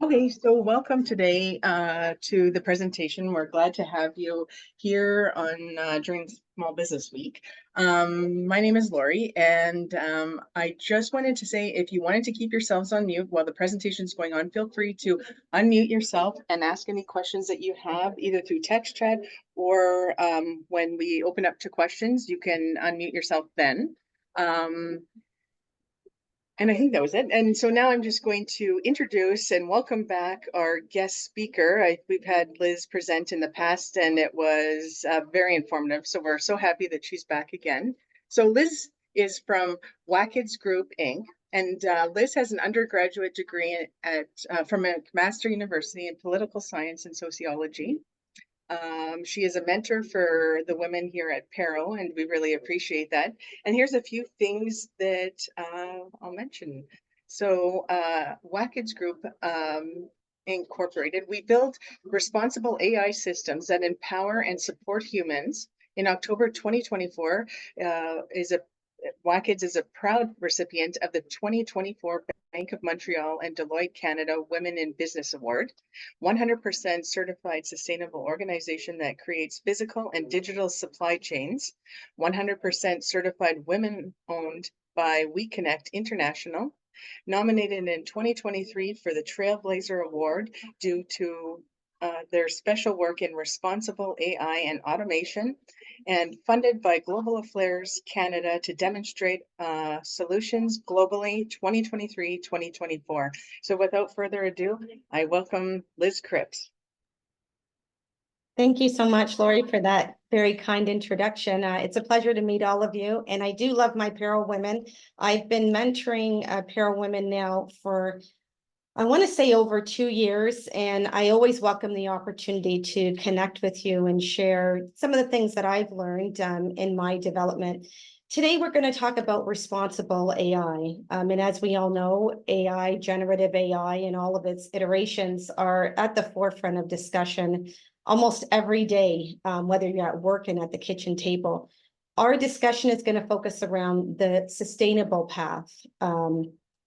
Okay, so welcome today to the presentation. We're glad to have you here on during Small Business Week. My name is Lori, and I just wanted to say if you wanted to keep yourselves on mute while the presentation is going on, feel free to unmute yourself and ask any questions that you have, either through text chat or when we open up to questions, you can unmute yourself then. And I think that was it. And so now I'm just going to introduce and welcome back our guest speaker. We've had Liz present in the past, and it was very informative. So we're so happy that she's back again. So Liz is from WACADS Group, Inc. And Liz has an undergraduate degree from McMaster University in political science and sociology. She is a mentor for the women here at Peril, and we really appreciate that. And here's a few things that I'll mention. So WACADS Group Incorporated, we build responsible AI systems that empower and support humans. In October 2024, WACADS is a proud recipient of the 2024 Bank of Montreal and Deloitte Canada Women in Business Award, 100% certified sustainable organization that creates physical and digital supply chains, 100% certified women-owned by WeConnect International, nominated in 2023 for the Trailblazer Award due to their special work in responsible AI and automation, and funded by Global Affairs Canada to demonstrate solutions globally 2023-2024. So without further ado, I welcome Liz Cripps. Thank you so much, Lori, for that very kind introduction. It's a pleasure to meet all of you, and I do love my Peril women. I've been mentoring Peril women now for, I want to say, over 2 years, and I always welcome the opportunity to connect with you and share some of the things that I've learned in my development. Today, we're going to talk about responsible AI. And as we all know, AI, generative AI, and all of its iterations are at the forefront of discussion almost every day, whether you're at work and at the kitchen table. Our discussion is going to focus around the sustainable path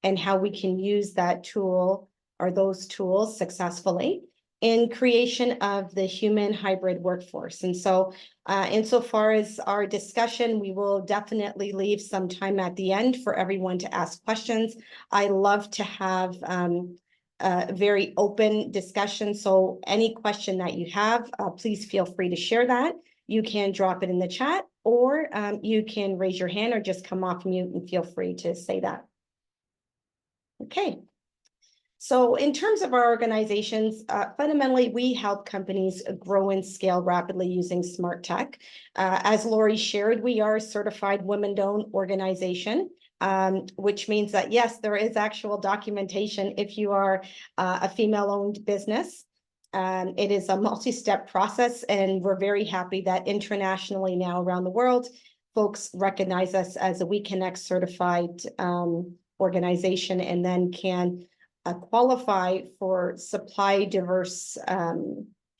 and how we can use that tool or those tools successfully in creation of the human hybrid workforce. And so insofar as our discussion, we will definitely leave some time at the end for everyone to ask questions. I love to have a very open discussion. So any question that you have, please feel free to share that. You can drop it in the chat, or you can raise your hand or just come off mute and feel free to say that. Okay. So in terms of our organizations, fundamentally, we help companies grow and scale rapidly using smart tech. As Lori shared, we are a certified women-owned organization, which means that, yes, there is actual documentation if you are a female-owned business. It is a multi-step process, and we're very happy that internationally now around the world, folks recognize us as a WeConnect certified organization, and then can qualify for supply diverse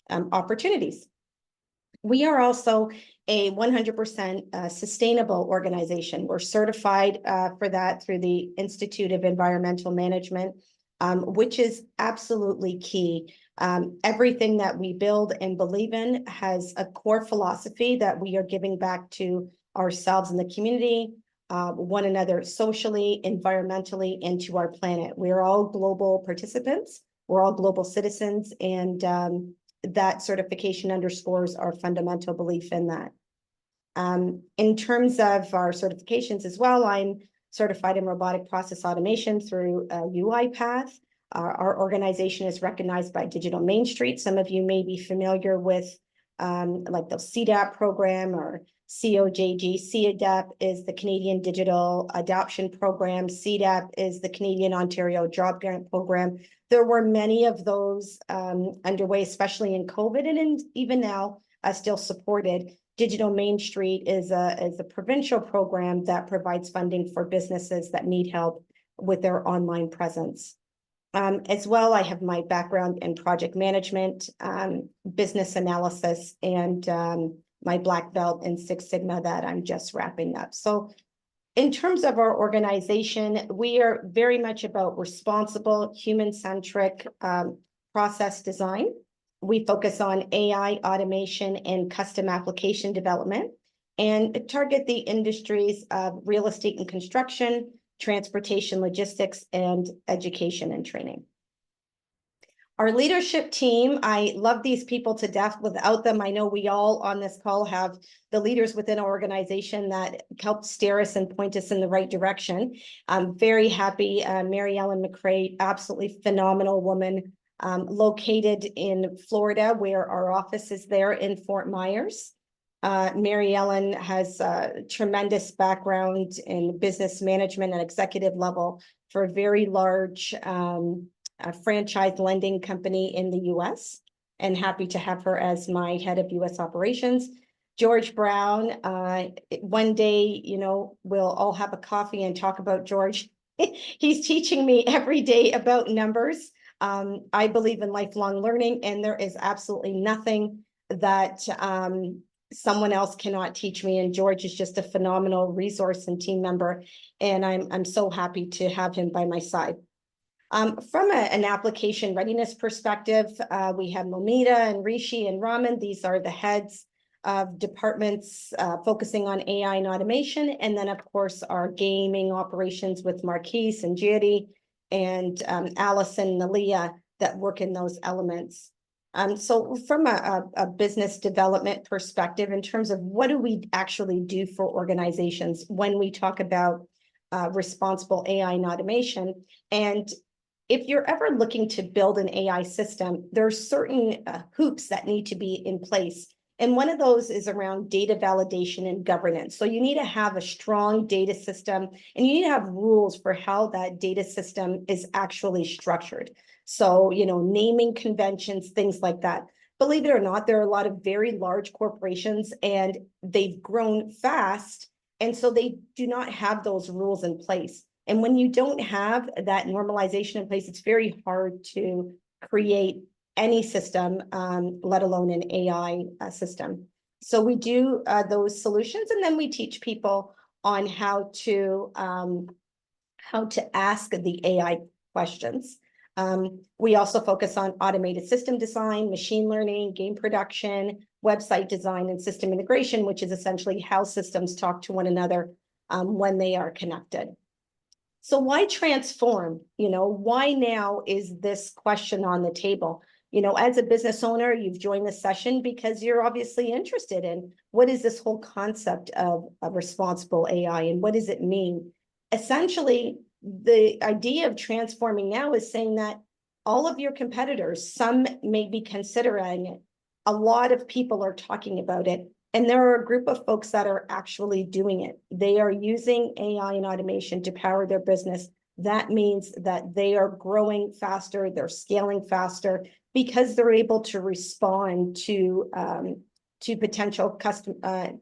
opportunities. We are also a 100% sustainable organization. We're certified for that through the Institute of Environmental Management, which is absolutely key. Everything that we build and believe in has a core philosophy that we are giving back to ourselves and the community, one another socially, environmentally, and to our planet. We're all global participants. We're all global citizens, and that certification underscores our fundamental belief in that. In terms of our certifications as well, I'm certified in robotic process automation through UiPath. Our organization is recognized by Digital Main Street. Some of you may be familiar with like the CDAP program or COJG. CDAP is the Canadian Digital Adoption Program. CDAP is the Canadian Ontario Job Grant Program. There were many of those underway, especially in COVID, and even now still supported. Digital Main Street is a provincial program that provides funding for businesses that need help with their online presence. As well, I have my background in project management, business analysis, and my black belt in Six Sigma that I'm just wrapping up. So In terms of our organization, we are very much about responsible, human-centric process design. We focus on AI automation and custom application development and target the industries of real estate and construction, transportation, logistics, and education and training. Our leadership team, I love these people to death. Without them, I know we all on this call have the leaders within our organization that help steer us and point us in the right direction. I'm very happy. Mary Ellen McCrae, absolutely phenomenal woman, located in Florida, where our office is there in Fort Myers. Mary Ellen has a tremendous background in business management and executive level for a very large a franchise lending company in the US, and happy to have her as my head of US operations. George Brown, one day, you know, we'll all have a coffee and talk about George. He's teaching me every day about numbers. I believe in lifelong learning, and there is absolutely nothing that someone else cannot teach me. And George is just a phenomenal resource and team member, and I'm so happy to have him by my side. From an application readiness perspective, we have Momita and Rishi and Raman. These are the heads of departments focusing on AI and automation. And then, of course, our gaming operations with Marquise and Jerry and Allison and Aaliyah that work in those elements. So from a business development perspective, in terms of what do we actually do for organizations when we talk about responsible AI and automation, and if you're ever looking to build an AI system, there are certain hoops that need to be in place. And one of those is around data validation and governance. So you need to have a strong data system, and you need to have rules for how that data system is actually structured. So, you know, naming conventions, things like that. Believe it or not, there are a lot of very large corporations, and they've grown fast. And so they do not have those rules in place. And when you don't have that normalization in place, it's very hard to create any system, let alone an AI system. So we do those solutions, and then we teach people on how to ask the AI questions. We also focus on automated system design, machine learning, game production, website design, and system integration, which is essentially how systems talk to one another when they are connected. So why transform? You know, why now is this question on the table? You know, as a business owner, you've joined the session because you're obviously interested in what is this whole concept of responsible AI and what does it mean? Essentially, the idea of transforming now is saying that all of your competitors, some may be considering it. A lot of people are talking about it. And there are a group of folks that are actually doing it. They are using AI and automation to power their business. That means that they are growing faster, they're scaling faster because they're able to respond to potential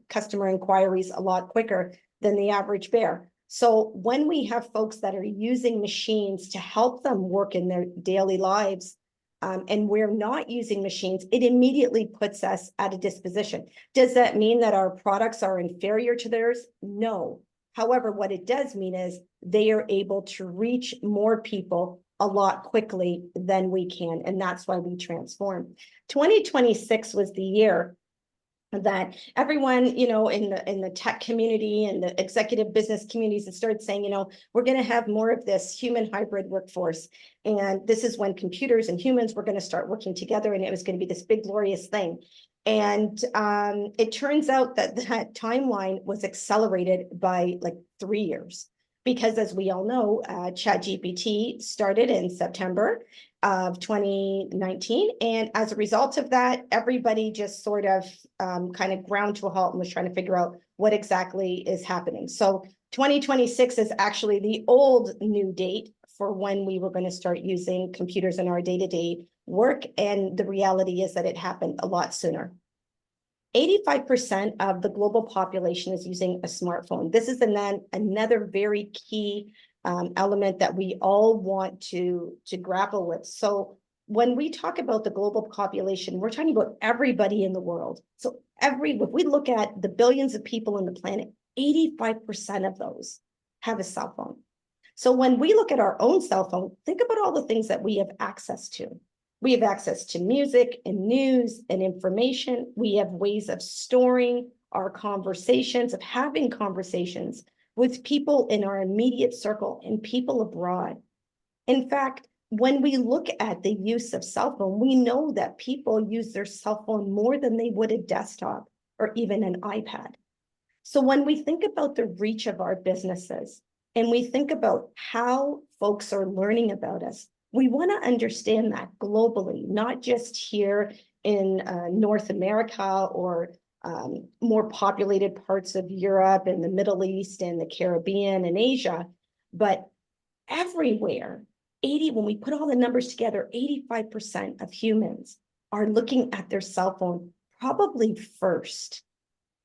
customer inquiries a lot quicker than the average bear. So when we have folks that are using machines to help them work in their daily lives, and we're not using machines, it immediately puts us at a disposition. Does that mean that our products are inferior to theirs? No. However, what it does mean is they are able to reach more people a lot quickly than we can, and that's why we transform. 2026 was the year that everyone, you know, in the tech community and the executive business communities that started saying, you know, we're going to have more of this human hybrid workforce. And this is when computers and humans were going to start working together, and it was going to be this big, glorious thing. And it turns out that that timeline was accelerated by like 3 years. Because as we all know, ChatGPT started in September of 2019. And as a result of that, everybody just sort of kind of ground to a halt and was trying to figure out what exactly is happening. So 2026 is actually the old new date for when we were going to start using computers in our day-to-day work. And the reality is that it happened a lot sooner. 85% of the global population is using a smartphone. This is another very key element that we all want to grapple with. So when we talk about the global population, we're talking about everybody in the world. So if we look at the billions of people on the planet, 85% of those have a cell phone. So when we look at our own cell phone, think about all the things that we have access to. We have access to music and news and information. We have ways of storing our conversations, of having conversations with people in our immediate circle and people abroad. In fact, when we look at the use of cell phone, we know that people use their cell phone more than they would a desktop or even an iPad. So when we think about the reach of our businesses and we think about how folks are learning about us, we want to understand that globally, not just here in North America or more populated parts of Europe and the Middle East and the Caribbean and Asia, but everywhere. When we put all the numbers together, 85% of humans are looking at their cell phone probably first.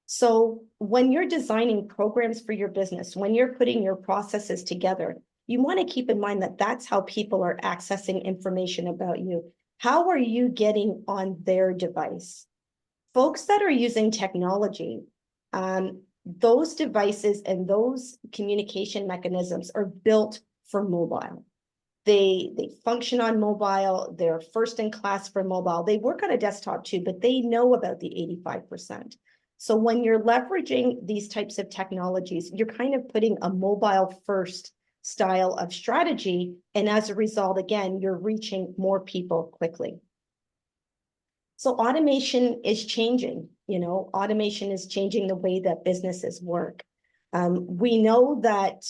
So when you're designing programs for your business, when you're putting your processes together, you want to keep in mind that that's how people are accessing information about you. How are you getting on their device? Folks that are using technology, those devices and those communication mechanisms are built for mobile. They function on mobile. They're first in class for mobile. They work on a desktop too, but they know about the 85%. So when you're leveraging these types of technologies, you're kind of putting a mobile first style of strategy. And as a result, again, you're reaching more people quickly. So automation is changing, automation is changing the way that businesses work. We know that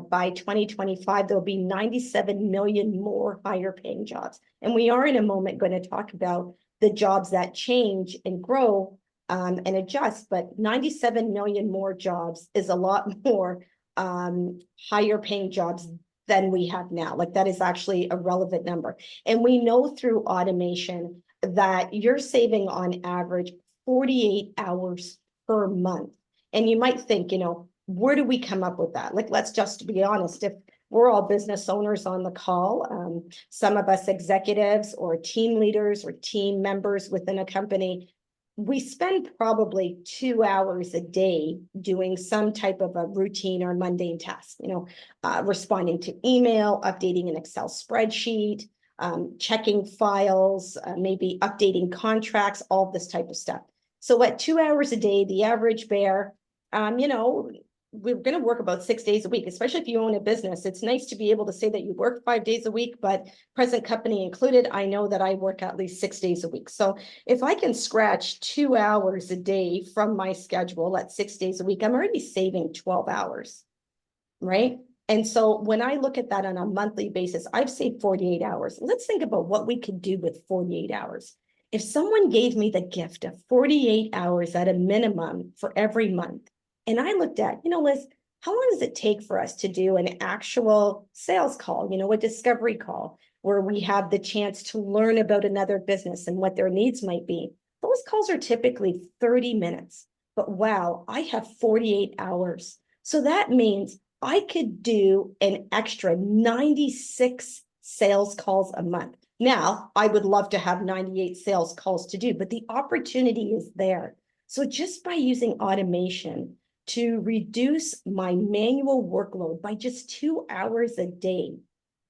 by 2025, there'll be 97 million more higher paying jobs. And we are in a moment going to talk about the jobs that change and grow and adjust, but 97 million more jobs is a lot more higher paying jobs than we have now. Like that is actually a relevant number. And we know through automation that you're saving on average 48 hours per month. And you might think, where do we come up with that? Like, let's just be honest, if we're all business owners on the call, some of us executives or team leaders or team members within a company, we spend probably 2 hours a day doing some type of a routine or mundane task, responding to email, updating an Excel spreadsheet, checking files, maybe updating contracts, all this type of stuff. So at 2 hours a day, the average bear, we're going to work about 6 days a week, especially if you own a business. It's nice to be able to say that you work 5 days a week, but present company included, I know that I work at least 6 days a week. So if I can scratch 2 hours a day from my schedule at 6 days a week, I'm already saving 12 hours, right? And so when I look at that on a monthly basis, I've saved 48 hours. Let's think about what we could do with 48 hours. If someone gave me the gift of 48 hours at a minimum for every month, and I looked at, Liz, how long does it take for us to do an actual sales call, a discovery call, where we have the chance to learn about another business and what their needs might be? Those calls are typically 30 minutes, but wow, I have 48 hours. So that means I could do an extra 96 sales calls a month. Now, I would love to have 98 sales calls to do, but the opportunity is there. So just by using automation to reduce my manual workload by just 2 hours a day,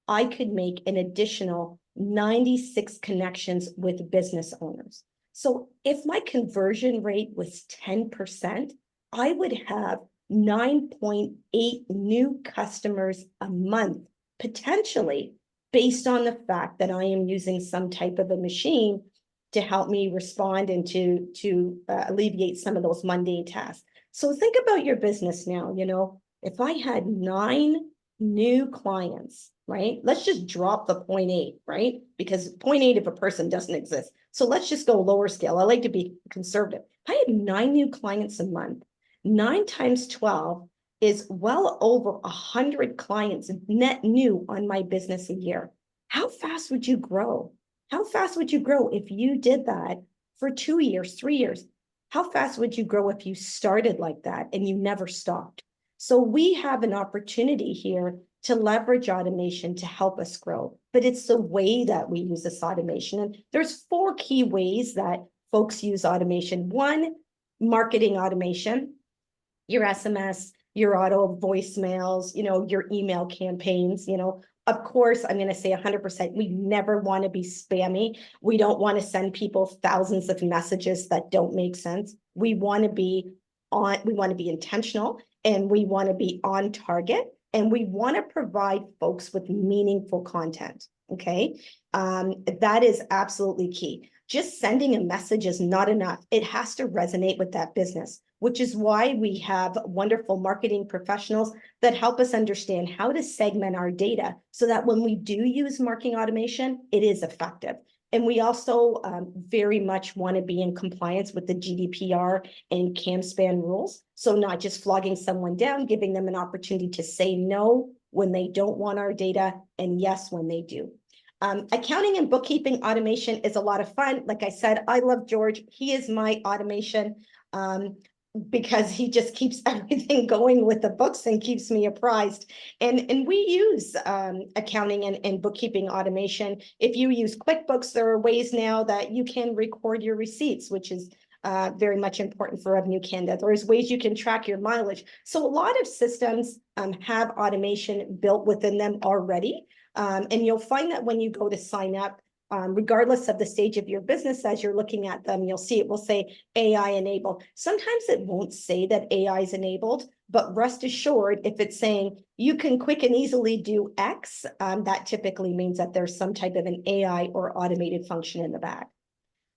I could make an additional 96 connections with business owners. So if my conversion rate was 10%, I would have 9.8 new customers a month, potentially, based on the fact that I am using some type of a machine to help me respond and to alleviate some of those mundane tasks. So think about your business now, if I had 9 new clients, right? Let's just drop the 0.8, right? Because 0.8 of a person doesn't exist. So let's just go lower scale. I like to be conservative. If I had 9 new clients a month, 9 times 12 is well over 100 clients net new on my business a year. How fast would you grow? How fast would you grow if you did that for 2 years, 3 years? How fast would you grow if you started like that and you never stopped? So we have an opportunity here to leverage automation to help us grow, but it's the way that we use this automation. And there's 4 key ways that folks use automation. 1, marketing automation. your SMS, your auto voicemails, your email campaigns, Of course, I'm going to say 100%, we never want to be spammy. We don't want to send people thousands of messages that don't make sense. We want to be intentional, and we want to be on target, and we want to provide folks with meaningful content. Okay. That is absolutely key. Just sending a message is not enough. It has to resonate with that business, which is why we have wonderful marketing professionals that help us understand how to segment our data so that when we do use marketing automation, it is effective. And we also very much want to be in compliance with the GDPR and CAMSPAN rules. So not just flogging someone down, giving them an opportunity to say no when they don't want our data, and yes when they do. Accounting and bookkeeping automation is a lot of fun. Like I said, I love George. He is my automation because he just keeps everything going with the books and keeps me apprised. And we use accounting and bookkeeping automation. If you use QuickBooks, there are ways now that you can record your receipts, which is very much important for Revenue Canada. There's ways you can track your mileage. So a lot of systems have automation built within them already. And you'll find that when you go to sign up, regardless of the stage of your business, as you're looking at them, you'll see it will say AI enabled. Sometimes it won't say that AI is enabled, but rest assured, if it's saying you can quick and easily do X, that typically means that there's some type of an AI or automated function in the back.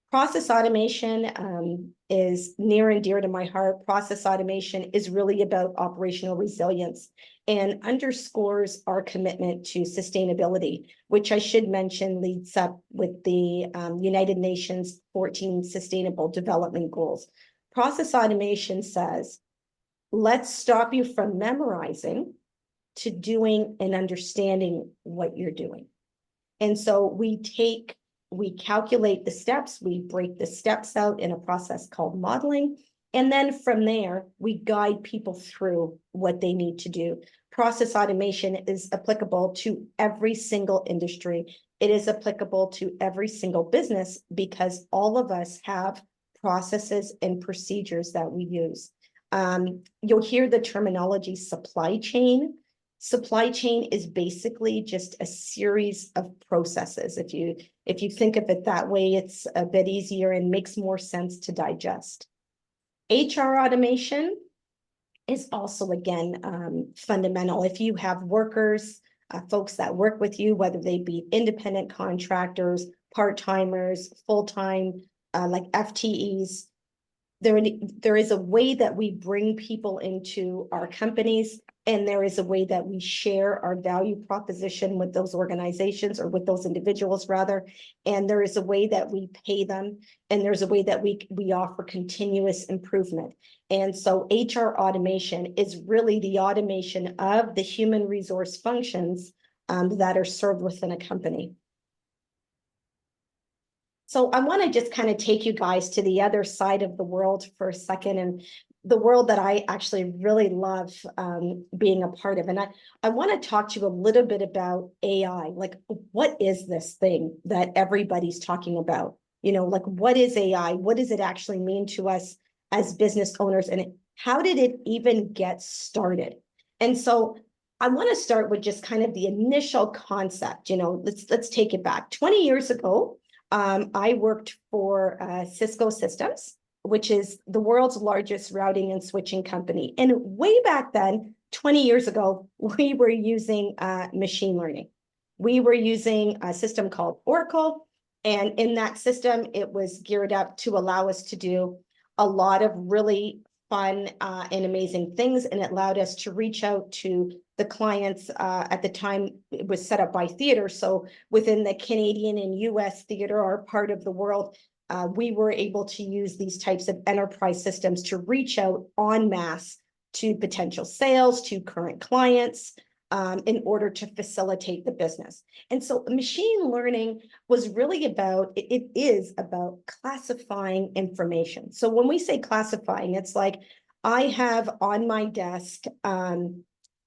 Process automation is near and dear to my heart. Process automation is really about operational resilience and underscores our commitment to sustainability, which I should mention leads up with the United Nations 14 Sustainable Development Goals. Process automation says, let's stop you from memorizing to doing and understanding what you're doing. And so we calculate the steps, we break the steps out in a process called modeling, and then from there, we guide people through what they need to do. Process automation is applicable to every single industry. It is applicable to every single business because all of us have processes and procedures that we use. You'll hear the terminology supply chain. Supply chain is basically just a series of processes. If you think of it that way, it's a bit easier and makes more sense to digest. HR automation is also, again, fundamental. If you have workers, folks that work with you, whether they be independent contractors, part-timers, full-time, like FTEs, there is a way that we bring people into our companies, and there is a way that we share our value proposition with those organizations, or with those individuals rather. And there is a way that we pay them, and there's a way that we offer continuous improvement. And so HR automation is really the automation of the human resource functions that are served within a company. So I want to just kind of take you guys to the other side of the world for a second, and the world that I actually really love being a part of. And I want to talk to you a little bit about AI. Like, what is this thing that everybody's talking about? Like, what is AI? What does it actually mean to us as business owners? And how did it even get started? And so I want to start with just kind of the initial concept. Let's take it back. 20 years ago, I worked for Cisco Systems, which is the world's largest routing and switching company. And way back then, 20 years ago, we were using machine learning. We were using a system called Oracle. And in that system, it was geared up to allow us to do a lot of really fun and amazing things. And it allowed us to reach out to the clients. At the time, it was set up by theater. So within the Canadian and US theater, our part of the world, we were able to use these types of enterprise systems to reach out en masse to potential sales, to current clients, in order to facilitate the business. And so machine learning was really about, it is about classifying information. So when we say classifying, it's like I have on my desk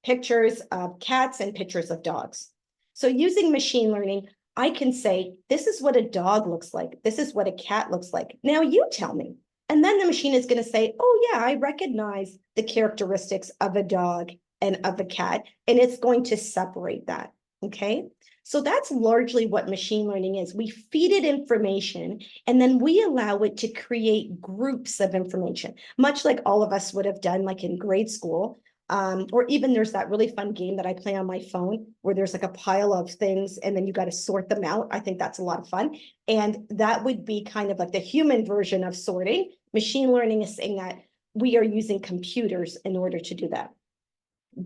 pictures of cats and pictures of dogs. So using machine learning, I can say, this is what a dog looks like. This is what a cat looks like. Now you tell me. And then the machine is going to say, oh, yeah, I recognize the characteristics of a dog and of a cat, and it's going to separate that. Okay. So that's largely what machine learning is. We feed it information and then we allow it to create groups of information, much like all of us would have done, like in grade school. Or even there's that really fun game that I play on my phone where there's like a pile of things and then you got to sort them out. I think that's a lot of fun. And that would be kind of like the human version of sorting. Machine learning is saying that we are using computers in order to do that.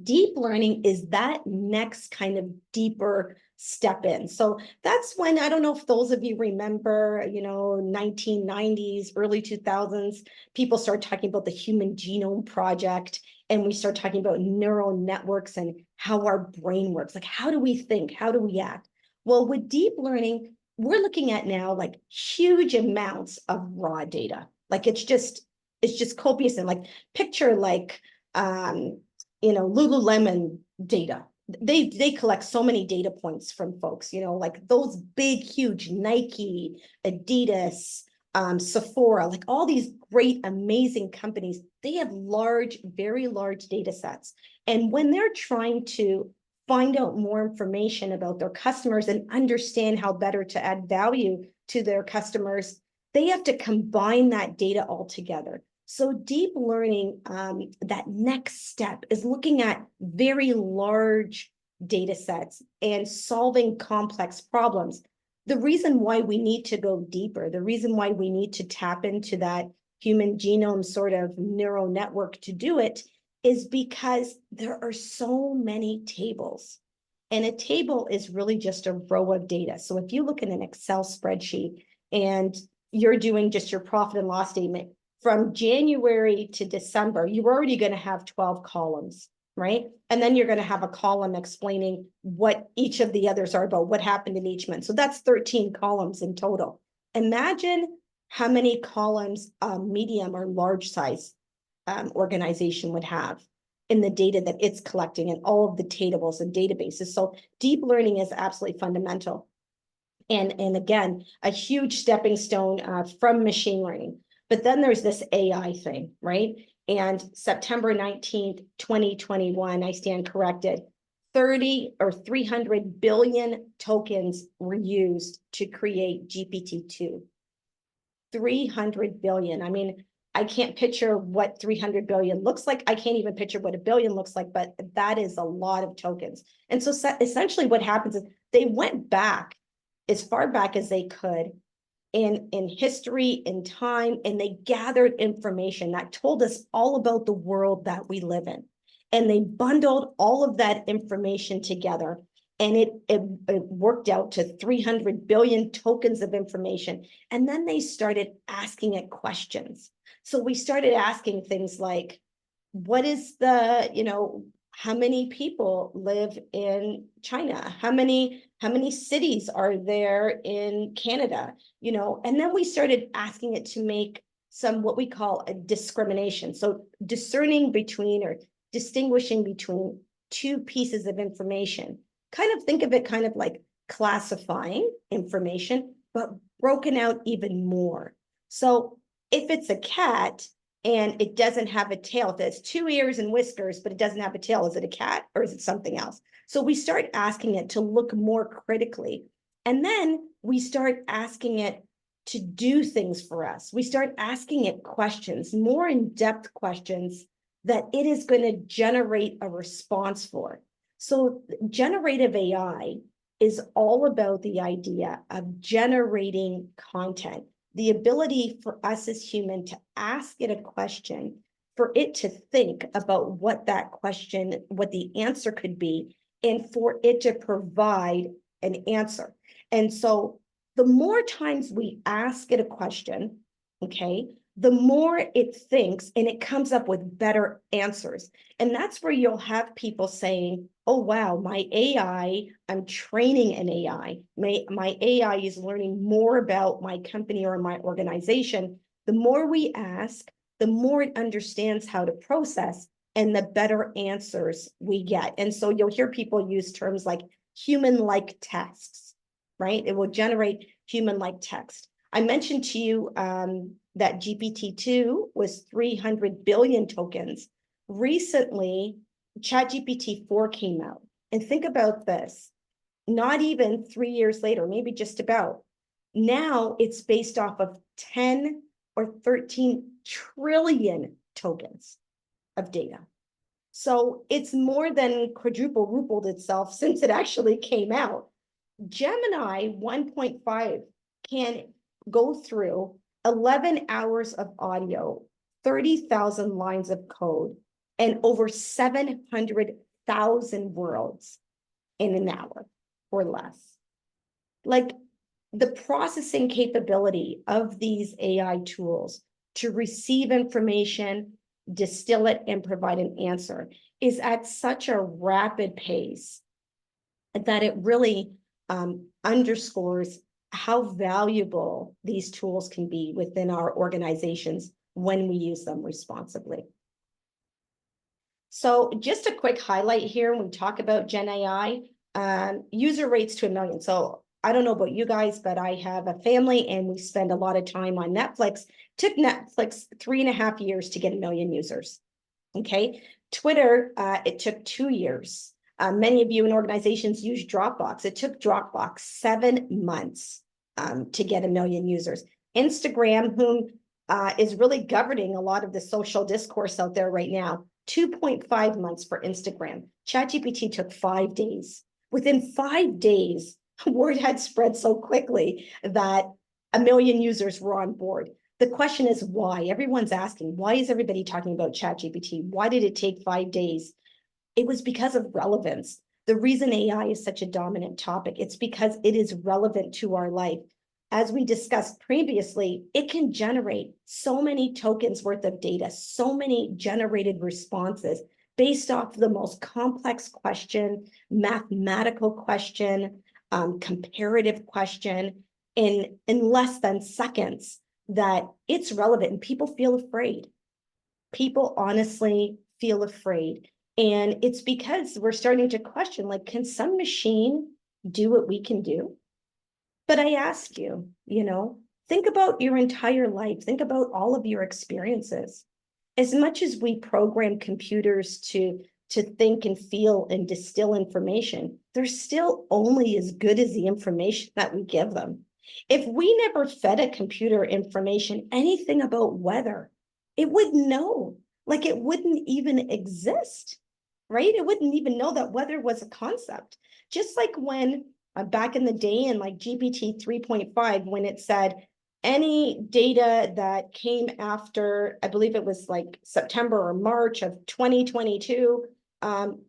Deep learning is that next kind of deeper step in. So that's when, I don't know if those of you remember, 1990s, early 2000s, people started talking about the Human Genome Project, and we start talking about neural networks and how our brain works. Like, how do we think? How do we act? Well, with deep learning, we're looking at now like huge amounts of raw data. Like it's just copious, and like picture like Lululemon data. They collect so many data points from folks, like those big, huge Nike, Adidas, Sephora, like all these great, amazing companies, they have large, very large data sets. And when they're trying to find out more information about their customers and understand how better to add value to their customers, they have to combine that data all together. So deep learning, that next step is looking at very large data sets and solving complex problems. The reason why we need to go deeper, the reason why we need to tap into that human genome sort of neural network to do it is because there are so many tables. And a table is really just a row of data. So if you look at an Excel spreadsheet and you're doing just your profit and loss statement, from January to December, you're already going to have 12 columns, right? And then you're going to have a column explaining what each of the others are about, what happened in each month. So that's 13 columns in total. Imagine how many columns a medium or large size organization would have in the data that it's collecting and all of the tables and databases. So deep learning is absolutely fundamental. And again, a huge stepping stone from machine learning. But then there's this AI thing, right? And September 19th, 2021, I stand corrected, 30 or 300 billion tokens were used to create GPT-2. 300 billion. I mean, I can't picture what 300 billion looks like. I can't even picture what a billion looks like, but that is a lot of tokens. And so essentially what happens is they went back as far back as they could in history, in time, and they gathered information that told us all about the world that we live in. And they bundled all of that information together, and it worked out to 300 billion tokens of information. And then they started asking it questions. So we started asking things like, what is how many people live in China? How many cities are there in Canada? And then we started asking it to make some what we call a discrimination. So discerning between or distinguishing between two pieces of information. Kind of think of it kind of like classifying information, but broken out even more. So if it's a cat, and it doesn't have a tail, if it has 2 ears and whiskers, but it doesn't have a tail, is it a cat or is it something else? So we start asking it to look more critically. And then we start asking it to do things for us. We start asking it questions, more in-depth questions that it is going to generate a response for. So generative AI is all about the idea of generating content. The ability for us as human to ask it a question, for it to think about what that question, what the answer could be, and for it to provide an answer. And so the more times we ask it a question, okay, the more it thinks and it comes up with better answers. And that's where you'll have people saying, oh, wow, my AI, I'm training an AI. My AI is learning more about my company or my organization. The more we ask, the more it understands how to process and the better answers we get. And so you'll hear people use terms like human-like texts, right? It will generate human-like text. I mentioned to you that GPT-2 was 300 billion tokens. Recently, ChatGPT-4 came out. And think about this, not even 3 years later, maybe just about. Now it's based off of 10 or 13 trillion tokens of data. So it's more than quadrupled itself since it actually came out. Gemini 1.5 can go through 11 hours of audio, 30,000 lines of code, and over 700,000 words in an hour or less. Like, the processing capability of these AI tools to receive information, distill it, and provide an answer is at such a rapid pace that it really underscores how valuable these tools can be within our organizations when we use them responsibly. So just a quick highlight here when we talk about Gen AI, user rates to 1 million. So I don't know about you guys, but I have a family and we spend a lot of time on Netflix. Took Netflix 3.5 years to get 1 million users. Okay. Twitter, it took 2 years. Many of you in organizations use Dropbox. It took Dropbox 7 months to get 1 million users. Instagram, whom is really governing a lot of the social discourse out there right now, 2.5 months for Instagram. ChatGPT took 5 days. Within 5 days, word had spread so quickly that 1 million users were on board. The question is why? Everyone's asking, why is everybody talking about ChatGPT? Why did it take 5 days? It was because of relevance. The reason AI is such a dominant topic, it's because it is relevant to our life. As we discussed previously, it can generate so many tokens worth of data, so many generated responses based off the most complex question, mathematical question, comparative question in less than seconds, that it's relevant and people feel afraid. People honestly feel afraid. And it's because we're starting to question, like, can some machine do what we can do? But I ask you, think about your entire life. Think about all of your experiences. As much as we program computers to think and feel and distill information, they're still only as good as the information that we give them. If we never fed a computer information, anything about weather, it wouldn't know. Like, it wouldn't even exist, right? It wouldn't even know that weather was a concept. Just like when back in the day in like GPT 3.5, when it said any data that came after, I believe it was like September or March of 2022,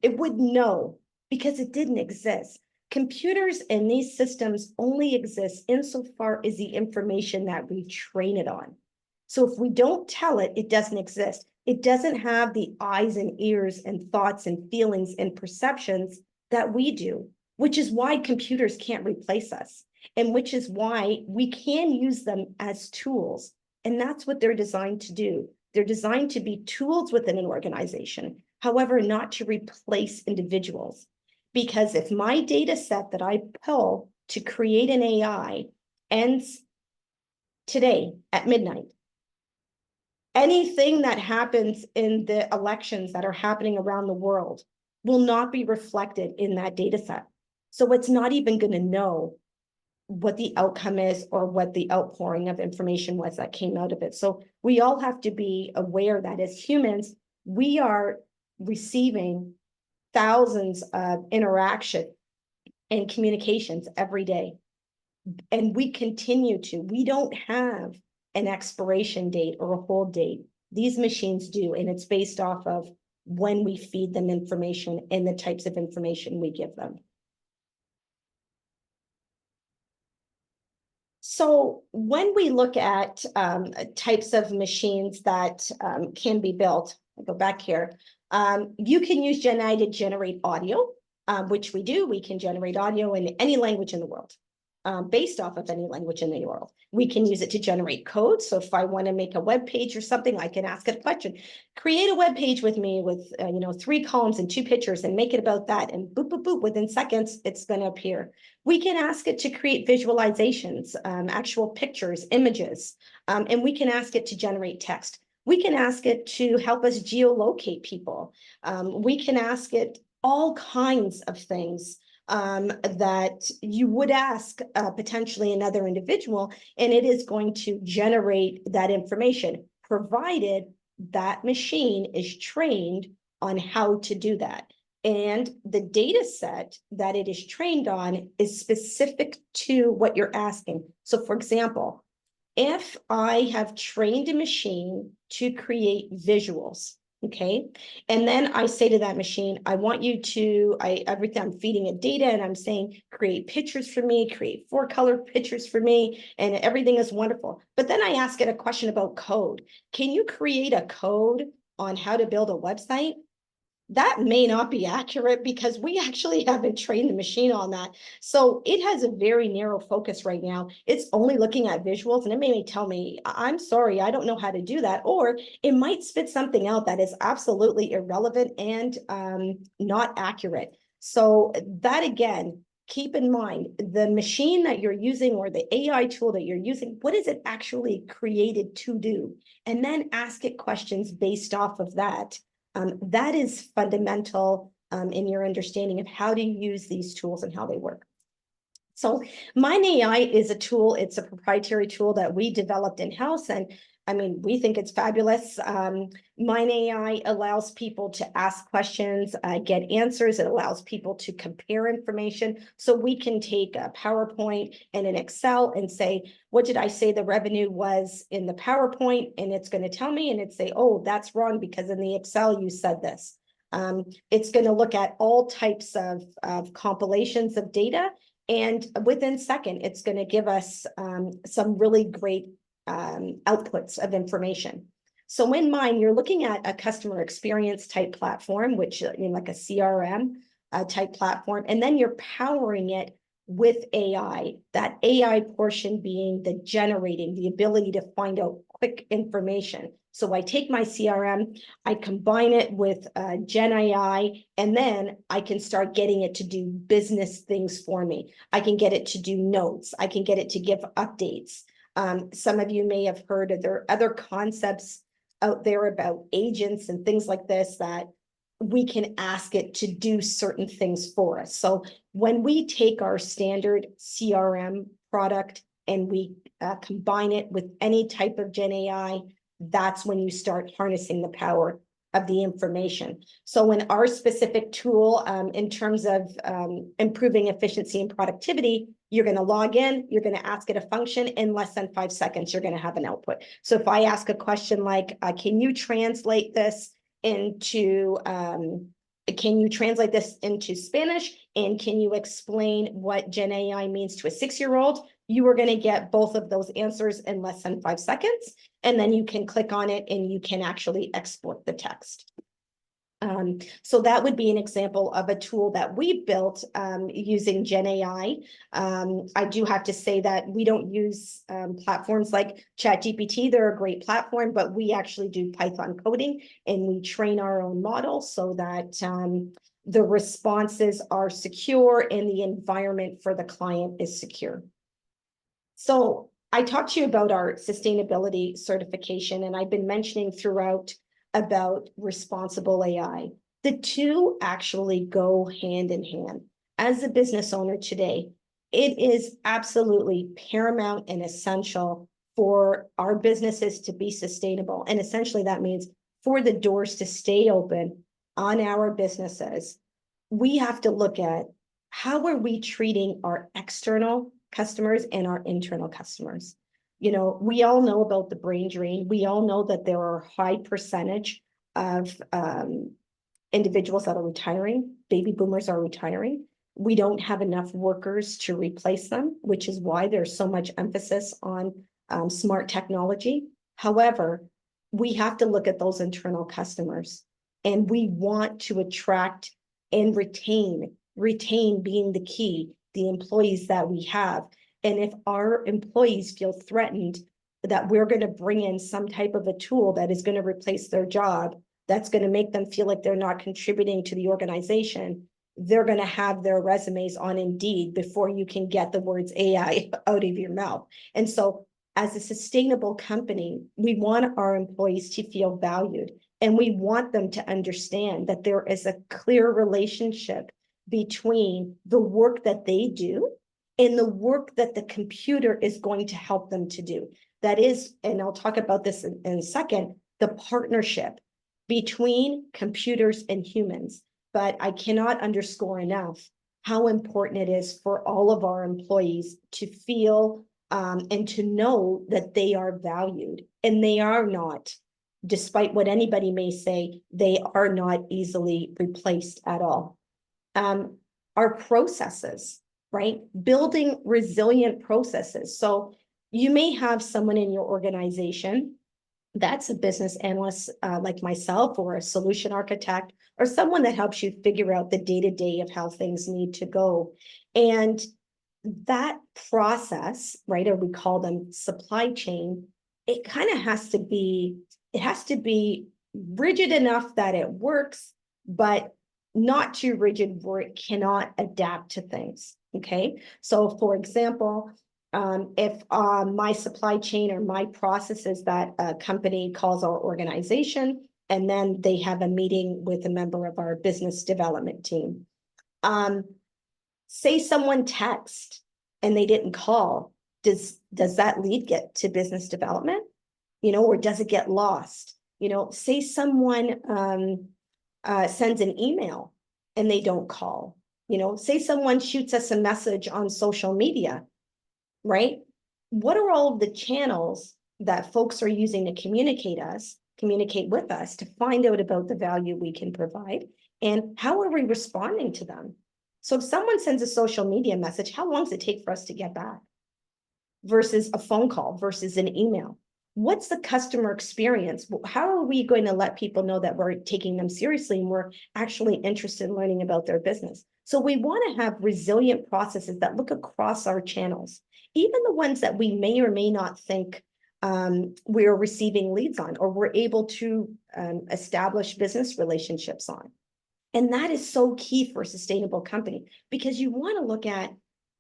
it would know because it didn't exist. Computers and these systems only exist insofar as the information that we train it on. So if we don't tell it, it doesn't exist. It doesn't have the eyes and ears and thoughts and feelings and perceptions that we do, which is why computers can't replace us, and which is why we can use them as tools. And that's what they're designed to do. They're designed to be tools within an organization, however, not to replace individuals. Because if my data set that I pull to create an AI ends today at midnight, anything that happens in the elections that are happening around the world will not be reflected in that data set. So it's not even going to know what the outcome is or what the outpouring of information was that came out of it. So we all have to be aware that as humans, we are receiving thousands of interaction and communications every day. And we continue to. We don't have an expiration date or a hold date. These machines do, and it's based off of when we feed them information and the types of information we give them. So when we look at types of machines that can be built, I'll go back here, you can use Gen AI to generate audio, which we do. We can generate audio in any language in the world. based off of any language in the world. We can use it to generate code. So if I want to make a web page or something, I can ask it a question. Create a web page with me with 3 columns and 2 pictures and make it about that. And boop, boop, boop, within seconds, it's going to appear. We can ask it to create visualizations, actual pictures, images, and we can ask it to generate text. We can ask it to help us geolocate people. We can ask it all kinds of things that you would ask potentially another individual, and it is going to generate that information, provided that machine is trained on how to do that. And the data set that it is trained on is specific to what you're asking. So for example, if I have trained a machine to create visuals, okay, and then I say to that machine, I want you to, every time I'm feeding it data and I'm saying, create pictures for me, create 4-color pictures for me, and everything is wonderful. But then I ask it a question about code. Can you create a code on how to build a website? That may not be accurate because we actually haven't trained the machine on that. So it has a very narrow focus right now. It's only looking at visuals, and it may tell me, I'm sorry, I don't know how to do that. Or it might spit something out that is absolutely irrelevant and not accurate. So that, again, keep in mind, the machine that you're using or the AI tool that you're using, what is it actually created to do? And then ask it questions based off of that. That is fundamental in your understanding of how to use these tools and how they work. So Mine AI is a tool. It's a proprietary tool that we developed in-house, and I mean, we think it's fabulous. Mine AI allows people to ask questions, get answers. It allows people to compare information. So we can take a PowerPoint and an Excel and say, what did I say the revenue was in the PowerPoint? And it's going to tell me, and it say, oh, that's wrong because in the Excel you said this. It's going to look at all types of compilations of data. And within second, it's going to give us some really great outputs of information. So in Mine, you're looking at a customer experience type platform, which like a CRM type platform, and then you're powering it with AI, that AI portion being the generating, the ability to find out quick information. So I take my CRM, I combine it with Gen AI, and then I can start getting it to do business things for me. I can get it to do notes. I can get it to give updates. Some of you may have heard of there are other concepts out there about agents and things like this that we can ask it to do certain things for us. So when we take our standard CRM product and we combine it with any type of Gen AI, that's when you start harnessing the power of the information. So in our specific tool, in terms of improving efficiency and productivity, you're going to log in, you're going to ask it a function, in less than 5 seconds, you're going to have an output. So if I ask a question like, can you translate this into Spanish? And can you explain what Gen AI means to a 6-year-old? You are going to get both of those answers in less than 5 seconds. And then you can click on it and you can actually export the text. So that would be an example of a tool that we built using Gen AI. I do have to say that we don't use platforms like ChatGPT. They're a great platform, but we actually do Python coding and we train our own model so that the responses are secure and the environment for the client is secure. So I talked to you about our sustainability certification, and I've been mentioning throughout about responsible AI. The two actually go hand in hand. As a business owner today, it is absolutely paramount and essential for our businesses to be sustainable. And essentially that means for the doors to stay open on our businesses, we have to look at how are we treating our external customers and our internal customers. We all know about the brain drain. We all know that there are a high percentage of individuals that are retiring. Baby boomers are retiring. We don't have enough workers to replace them, which is why there's so much emphasis on smart technology. However, we have to look at those internal customers, and we want to attract and retain being the key, the employees that we have. And if our employees feel threatened that we're going to bring in some type of a tool that is going to replace their job, that's going to make them feel like they're not contributing to the organization, they're going to have their resumes on Indeed before you can get the words AI out of your mouth. And so as a sustainable company, we want our employees to feel valued, and we want them to understand that there is a clear relationship between the work that they do and the work that the computer is going to help them to do. That is, and I'll talk about this in a second, the partnership between computers and humans. But I cannot underscore enough how important it is for all of our employees to feel and to know that they are valued, and they are not, despite what anybody may say, they are not easily replaced at all. Our processes, right? Building resilient processes. So you may have someone in your organization that's a business analyst like myself, or a solution architect, or someone that helps you figure out the day-to-day of how things need to go. And that process, right, or we call them supply chain, it kind of has to be, it has to be rigid enough that it works, but not too rigid where it cannot adapt to things. Okay. So for example, if my supply chain or my processes that a company calls our organization, and then they have a meeting with a member of our business development team. Say someone text and they didn't call, does that lead get to business development? You know, or does it get lost? You know, say someone sends an email and they don't call. You know, say someone shoots us a message on social media, right? What are all the channels that folks are using to communicate with us to find out about the value we can provide, and how are we responding to them? So if someone sends a social media message, how long does it take for us to get back versus a phone call versus an email? What's the customer experience? How are we going to let people know that we're taking them seriously and we're actually interested in learning about their business? So we want to have resilient processes that look across our channels, even the ones that we may or may not think we're receiving leads on, or we're able to establish business relationships on. And that is so key for a sustainable company, because you want to look at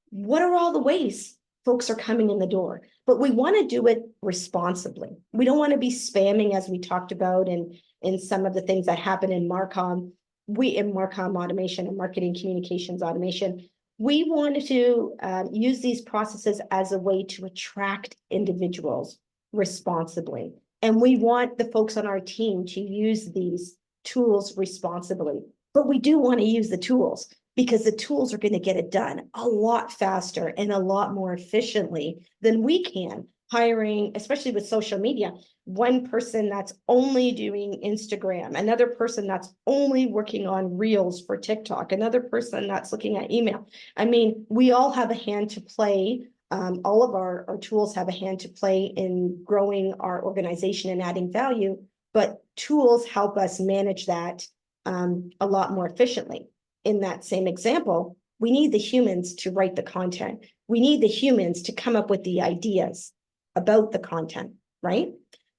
what are all the ways folks are coming in the door, but we want to do it responsibly. We don't want to be spamming, as we talked about in some of the things that happen in Marcom. In Marcom automation and marketing communications automation, we want to use these processes as a way to attract individuals responsibly. And we want the folks on our team to use these tools responsibly. But we do want to use the tools, because the tools are going to get it done a lot faster and a lot more efficiently than we can. Hiring, especially with social media, one person that's only doing Instagram, another person that's only working on Reels for TikTok, another person that's looking at email. I mean, we all have a hand to play. All of our tools have a hand to play in growing our organization and adding value, but tools help us manage that a lot more efficiently. In that same example, we need the humans to write the content. We need the humans to come up with the ideas about the content, right?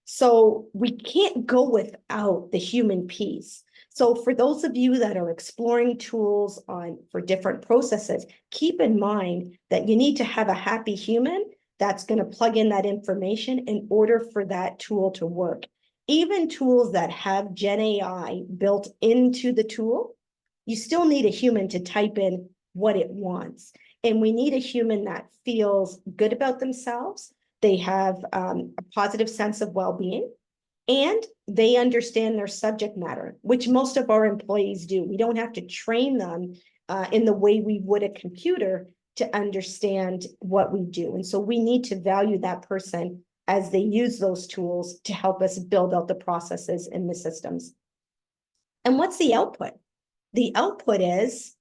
So we can't go without the human piece. So for those of you that are exploring tools for different processes, keep in mind that you need to have a happy human that's going to plug in that information in order for that tool to work. Even tools that have Gen AI built into the tool, you still need a human to type in what it wants. And we need a human that feels good about themselves. They have a positive sense of well-being, and they understand their subject matter, which most of our employees do. We don't have to train them in the way we would a computer to understand what we do. And so we need to value that person as they use those tools to help us build out the processes and the systems. And what's the output? The output is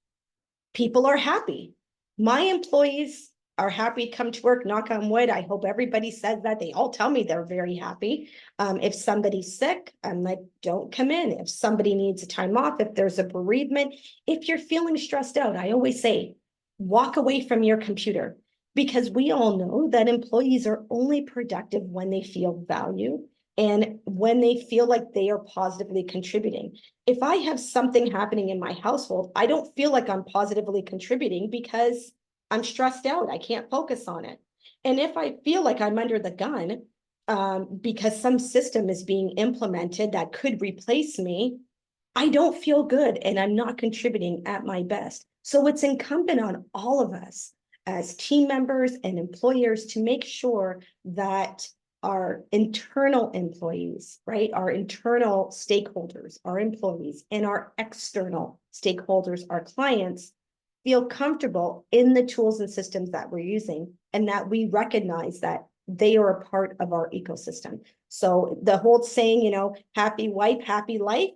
people are happy. My employees are happy to come to work, knock on wood. I hope everybody says that. They all tell me they're very happy. If somebody's sick, I'm like, don't come in. If somebody needs a time off, if there's a bereavement, if you're feeling stressed out, I always say, walk away from your computer, because we all know that employees are only productive when they feel value and when they feel like they are positively contributing. If I have something happening in my household, I don't feel like I'm positively contributing because I'm stressed out. I can't focus on it. And if I feel like I'm under the gun, because some system is being implemented that could replace me, I don't feel good and I'm not contributing at my best. So it's incumbent on all of us as team members and employers to make sure that our internal employees, right, our internal stakeholders, our employees, and our external stakeholders, our clients, feel comfortable in the tools and systems that we're using, and that we recognize that they are a part of our ecosystem. So the whole saying, happy wife, happy life,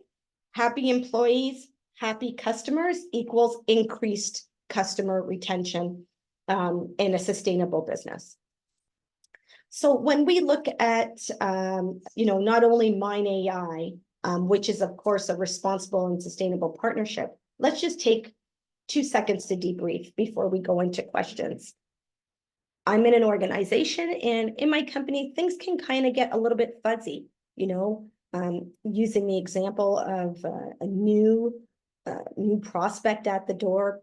happy employees, happy customers equals increased customer retention in a sustainable business. So when we look at, not only Mine AI, which is of course a responsible and sustainable partnership, let's just take 2 seconds to debrief before we go into questions. I'm in an organization, and in my company, things can kind of get a little bit fuzzy, using the example of a new prospect at the door.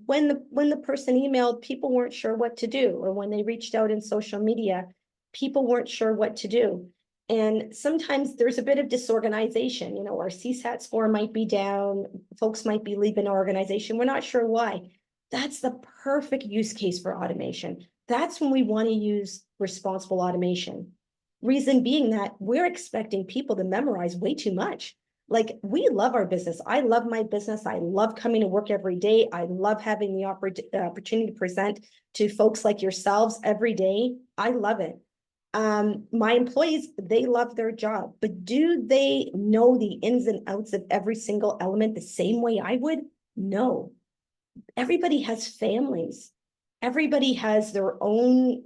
When the person emailed, people weren't sure what to do, or when they reached out in social media, people weren't sure what to do. And sometimes there's a bit of disorganization. Our CSAT score might be down, folks might be leaving our organization. We're not sure why. That's the perfect use case for automation. That's when we want to use responsible automation. Reason being that we're expecting people to memorize way too much. Like, we love our business. I love my business. I love coming to work every day. I love having the opportunity to present to folks like yourselves every day. I love it. My employees, they love their job, but do they know the ins and outs of every single element the same way I would? No. Everybody has families. Everybody has their own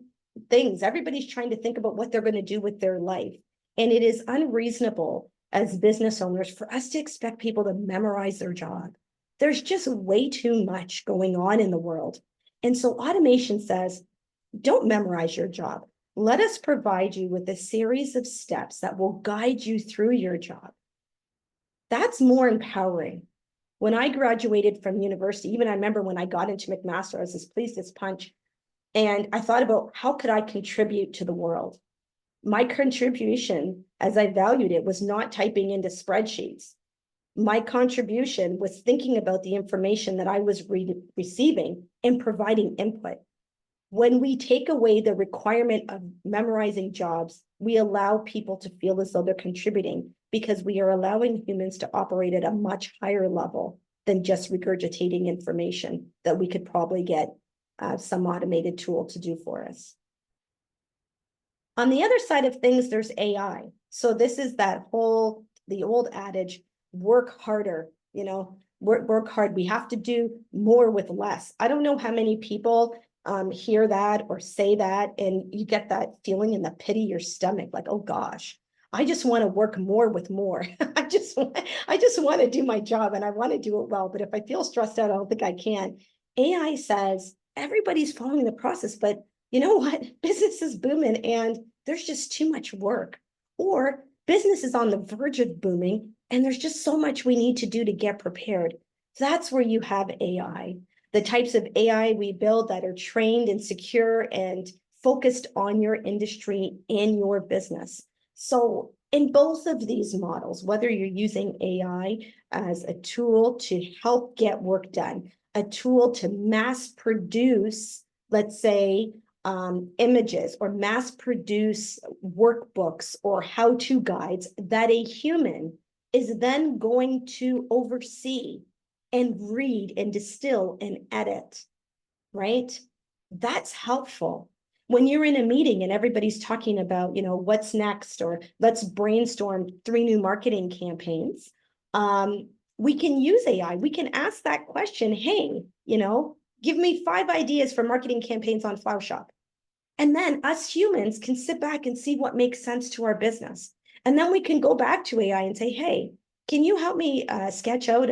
things. Everybody's trying to think about what they're going to do with their life. And it is unreasonable as business owners for us to expect people to memorize their job. There's just way too much going on in the world. And so automation says, don't memorize your job. Let us provide you with a series of steps that will guide you through your job. That's more empowering. When I graduated from university, even I remember when I got into McMaster, I was as pleased as punch. And I thought about, how could I contribute to the world? My contribution, as I valued it, was not typing into spreadsheets. My contribution was thinking about the information that I was receiving and providing input. When we take away the requirement of memorizing jobs, we allow people to feel as though they're contributing, because we are allowing humans to operate at a much higher level than just regurgitating information that we could probably get some automated tool to do for us. On the other side of things, there's AI. So this is the old adage, work harder, work hard. We have to do more with less. I don't know how many people hear that or say that, and you get that feeling in the pit of your stomach, like, oh gosh, I just want to work more with more. I just want to do my job, and I want to do it well. But if I feel stressed out, I don't think I can. AI says everybody's following the process, but you know what? Business is booming and there's just too much work. Or business is on the verge of booming and there's just so much we need to do to get prepared. That's where you have AI. The types of AI we build that are trained and secure and focused on your industry and your business. So in both of these models, whether you're using AI as a tool to help get work done, a tool to mass produce, let's say, images, or mass produce workbooks or how-to guides that a human is then going to oversee and read and distill and edit, right? That's helpful. When you're in a meeting and everybody's talking about, what's next, or let's brainstorm 3 new marketing campaigns, we can use AI. We can ask that question, hey, give me 5 ideas for marketing campaigns on Flower Shop. And then us humans can sit back and see what makes sense to our business. And then we can go back to AI and say, hey, can you help me sketch out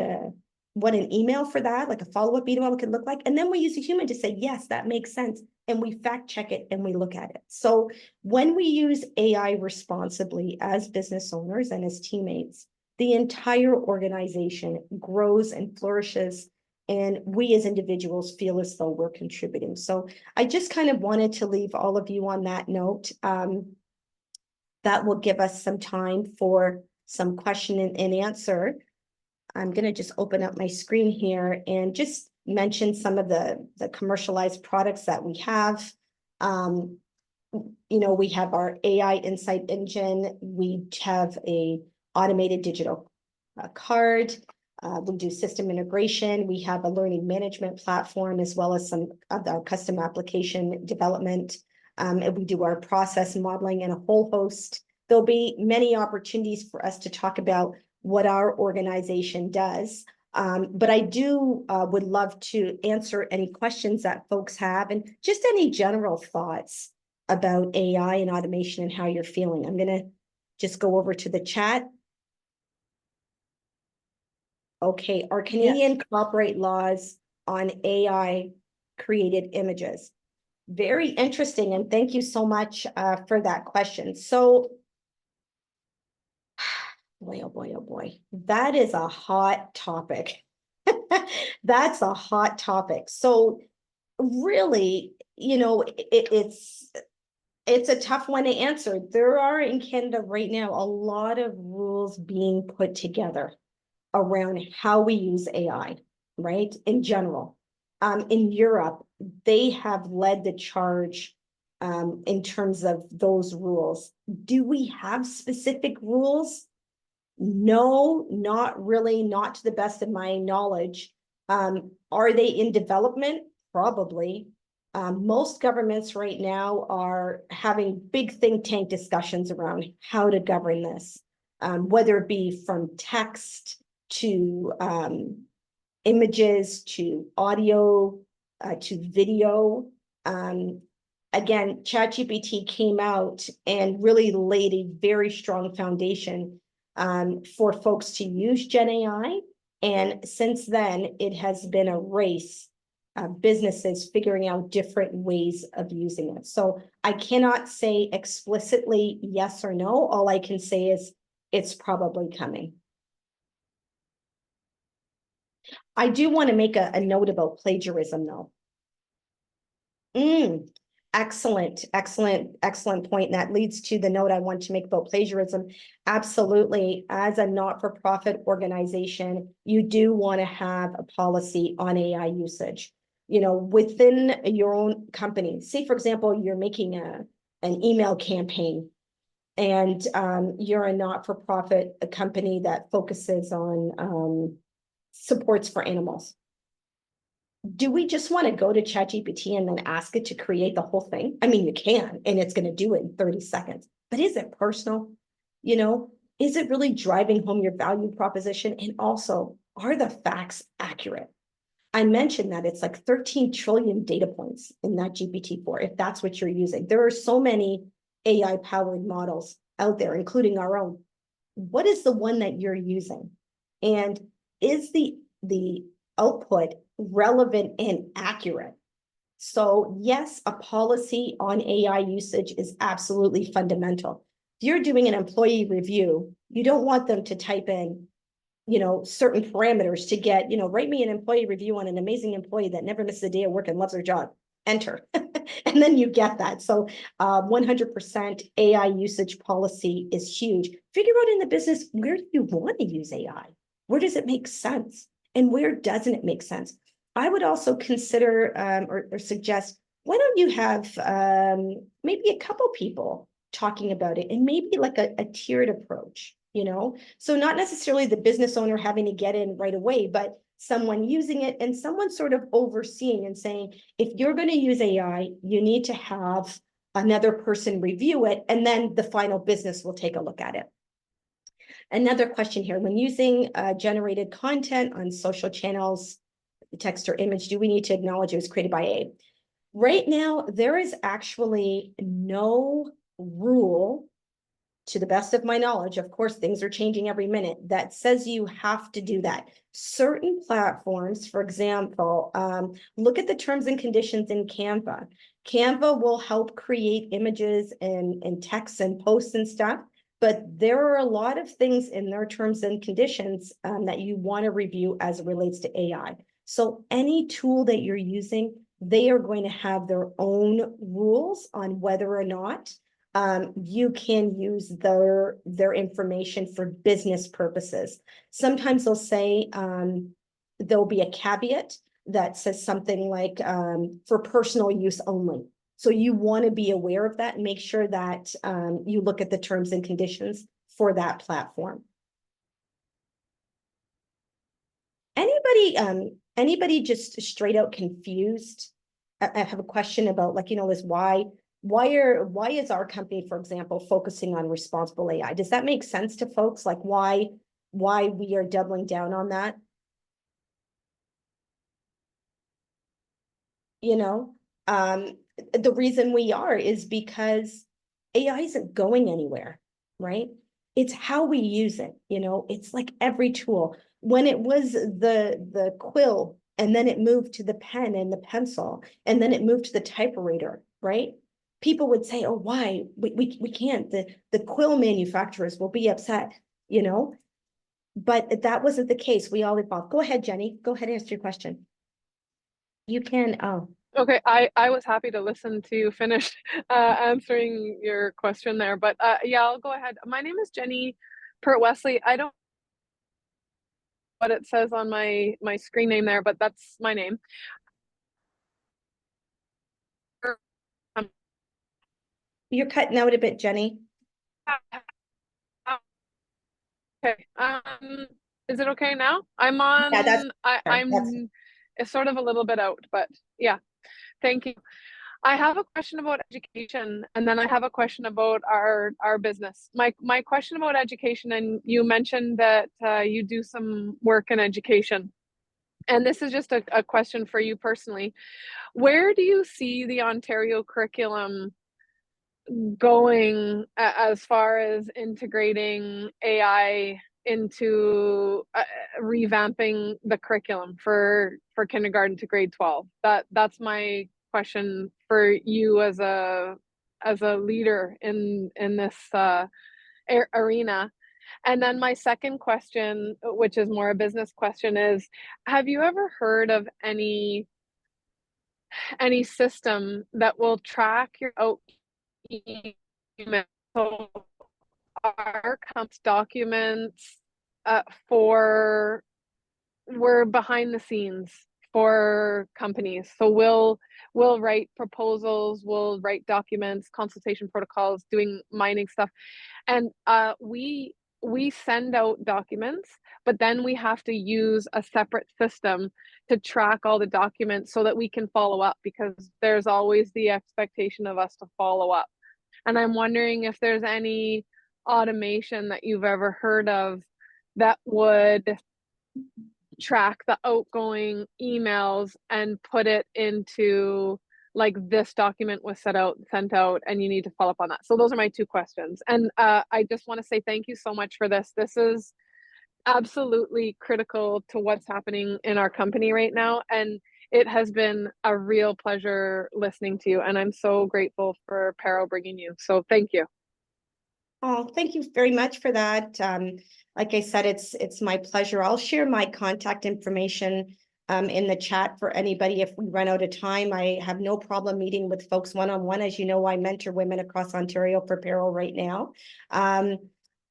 what an email for that, like a follow-up email could look like? And then we use a human to say, yes, that makes sense. and we fact check it and we look at it. So when we use AI responsibly as business owners and as teammates, the entire organization grows and flourishes, and we as individuals feel as though we're contributing. So I just kind of wanted to leave all of you on that note. That will give us some time for some question and answer. I'm going to just open up my screen here and just mention some of the commercialized products that we have. We have our AI Insight Engine. We have a automated digital card. We do system integration. We have a learning management platform, as well as some of our custom application development. And we do our process modeling and a whole host. There'll be many opportunities for us to talk about what our organization does. But I would love to answer any questions that folks have, and just any general thoughts about AI and automation and how you're feeling. I'm going to just go over to the chat. Okay, are Canadian corporate laws on AI created images? Very interesting, and thank you so much for that question. So, boy, oh boy, oh boy, that is a hot topic. That's a hot topic. So really, it's a tough one to answer. There are in Canada right now a lot of rules being put together around how we use AI, right? In general. In Europe, they have led the charge in terms of those rules. Do we have specific rules? No, not really, not to the best of my knowledge. Are they in development? Probably. Most governments right now are having big think tank discussions around how to govern this, whether it be from text to images to audio to video. Again, ChatGPT came out and really laid a very strong foundation for folks to use Gen AI. And since then, it has been a race of businesses figuring out different ways of using it. So I cannot say explicitly yes or no. All I can say is it's probably coming. I do want to make a note about plagiarism, though. Excellent, excellent, excellent point. And that leads to the note I want to make about plagiarism. Absolutely. As a not-for-profit organization, you do want to have a policy on AI usage. Within your own company. Say, for example, you're making an email campaign, and you're a not-for-profit company that focuses on supports for animals. Do we just want to go to ChatGPT and then ask it to create the whole thing? I mean, you can, and it's going to do it in 30 seconds, but is it personal? Is it really driving home your value proposition? And also, are the facts accurate? I mentioned that it's like 13 trillion data points in that GPT-4, if that's what you're using. There are so many AI-powered models out there, including our own. What is the one that you're using? And is the output relevant and accurate? So yes, a policy on AI usage is absolutely fundamental. If you're doing an employee review, you don't want them to type in, certain parameters to get, write me an employee review on an amazing employee that never misses a day of work and loves their job. Enter. And then you get that. So 100% AI usage policy is huge. Figure out in the business, where do you want to use AI? Where does it make sense? And where doesn't it make sense? I would also consider or suggest, why don't you have maybe a couple people talking about it, and maybe like a tiered approach, So not necessarily the business owner having to get in right away, but someone using it and someone sort of overseeing and saying, if you're going to use AI, you need to have another person review it, and then the final business will take a look at it. Another question here, when using generated content on social channels, text or image, do we need to acknowledge it was created by AI? Right now, there is actually no rule, to the best of my knowledge, of course, things are changing every minute, that says you have to do that. Certain platforms, for example, look at the terms and conditions in Canva. Canva will help create images and text and posts and stuff, but there are a lot of things in their terms and conditions that you want to review as it relates to AI. So any tool that you're using, they are going to have their own rules on whether or not you can use their information for business purposes. Sometimes they'll say there'll be a caveat that says something like for personal use only. So you want to be aware of that and make sure that you look at the terms and conditions for that platform. Anybody just straight out confused? I have a question about, like, Liz, why is our company, for example, focusing on responsible AI? Does that make sense to folks? Like why we are doubling down on that? The reason we are is because AI isn't going anywhere, right? It's how we use it. It's like every tool. When it was the quill, and then it moved to the pen and the pencil, and then it moved to the typewriter, right? People would say, oh, why? We can't. The quill manufacturers will be upset, but that wasn't the case. We all evolved. Go ahead, Jenny. Go ahead and answer your question. You can, Okay, I was happy to listen to you finish answering your question there, but yeah, I'll go ahead. My name is Jenny Pert Wesley. I don't know what it says on my screen name there, but that's my name. You're cutting out a bit, Jenny. Okay. Is it okay now? I'm on. Yeah, I'm. It's sort of a little bit out, but yeah. Thank you. I have a question about education, and then I have a question about our business. My question about education, and you mentioned that you do some work in education, and this is just a question for you personally. Where do you see the Ontario curriculum going as far as integrating AI into revamping the curriculum for kindergarten to grade 12? That's my question for you as a leader in this arena. And then my second question, which is more a business question, is have you ever heard of any system that will track your email, so our documents for we're behind the scenes for companies, so we'll write proposals, we'll write documents, consultation protocols, doing mining stuff, and we send out documents, but then we have to use a separate system to track all the documents so that we can follow up, because there's always the expectation of us to follow up. And I'm wondering if there's any automation that you've ever heard of that would track the outgoing emails and put it into, like, this document was sent out and you need to follow up on that. So those are my two questions. And I just want to say thank you so much for this. This is absolutely critical to what's happening in our company right now. And it has been a real pleasure listening to you. And I'm so grateful for Pero bringing you. So thank you. Oh, thank you very much for that. Like I said, it's my pleasure. I'll share my contact information in the chat for anybody if we run out of time. I have no problem meeting with folks one-on-one. As you know, I mentor women across Ontario for payroll right now. I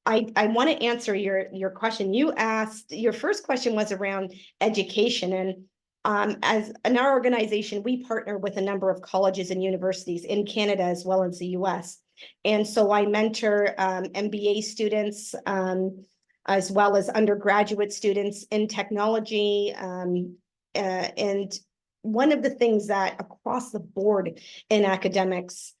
want to answer your question. You asked, your first question was around education, and as in our organization, we partner with a number of colleges and universities in Canada as well as the US. And so I mentor MBA students as well as undergraduate students in technology. And one of the things that across the board in academics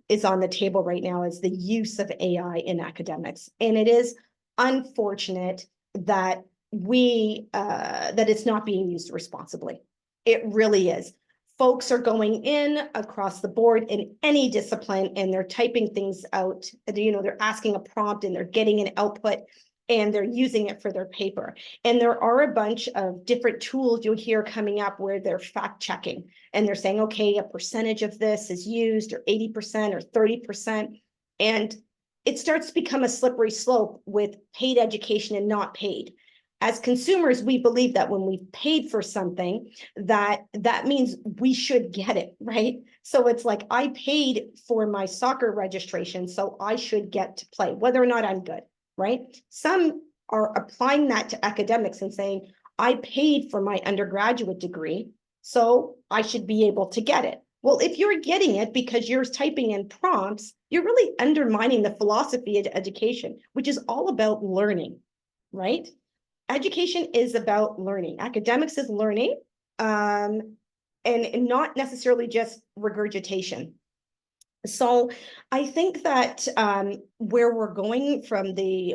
is on the table right now is the use of AI in academics. And it is unfortunate that that it's not being used responsibly. It really is. Folks are going in across the board in any discipline and they're typing things out. They're asking a prompt and they're getting an output. and they're using it for their paper. And there are a bunch of different tools you'll hear coming up where they're fact checking and they're saying, okay, a percentage of this is used, or 80% or 30%. And it starts to become a slippery slope with paid education and not paid. As consumers, we believe that when we've paid for something, that means we should get it, right? So it's like, I paid for my soccer registration, so I should get to play, whether or not I'm good, right? Some are applying that to academics and saying, I paid for my undergraduate degree, so I should be able to get it. Well, if you're getting it because you're typing in prompts, you're really undermining the philosophy of education, which is all about learning, right? Education is about learning. Academics is learning, and not necessarily just regurgitation. So I think that where we're going from the